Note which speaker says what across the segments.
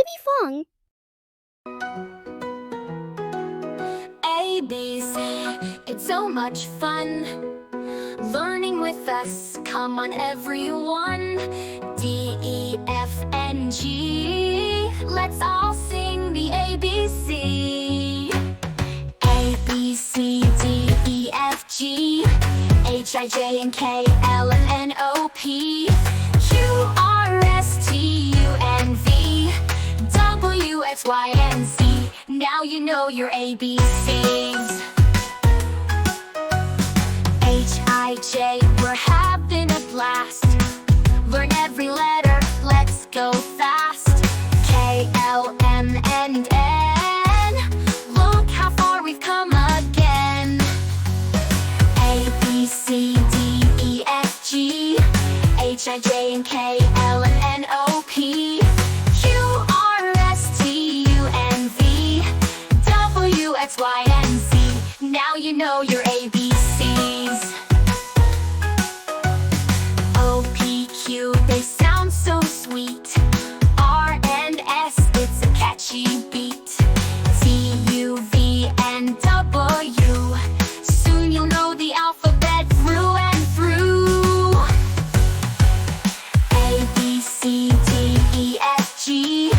Speaker 1: baby Fong.
Speaker 2: ABC, it's so much fun learning with us. Come on, everyone. D, E, F, N, G. Let's all sing the ABC. A, B, C, D, E, F, G, H, I, J, and K, L, M, N, O, P, Q, R, S, T, U, N, V, W, X, Y, and Z. Now you know your ABCs. H, I, J, we're having a blast. Learn every letter, let's go fast. K, L, M, and N. Look how far we've come again. A, B, C, D, E, F, G, H, I, J, and K, L, M, N, O, P, Q, R, S, T, U, N, V, W, X, Y, and Z. Now you know your ABCs. O, P, Q, they sound so sweet. R and S, it's a catchy beat. T, U, V, and W, soon you'll know the alphabet through and through. A, B, C, D, E, F, G,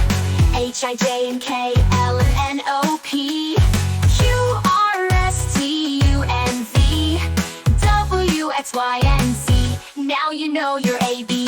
Speaker 2: H, I, J, and K, L, M, N, O, P, Q, R, S, T, U, N, V, W, X, Y, and Z. Now you know your ABC.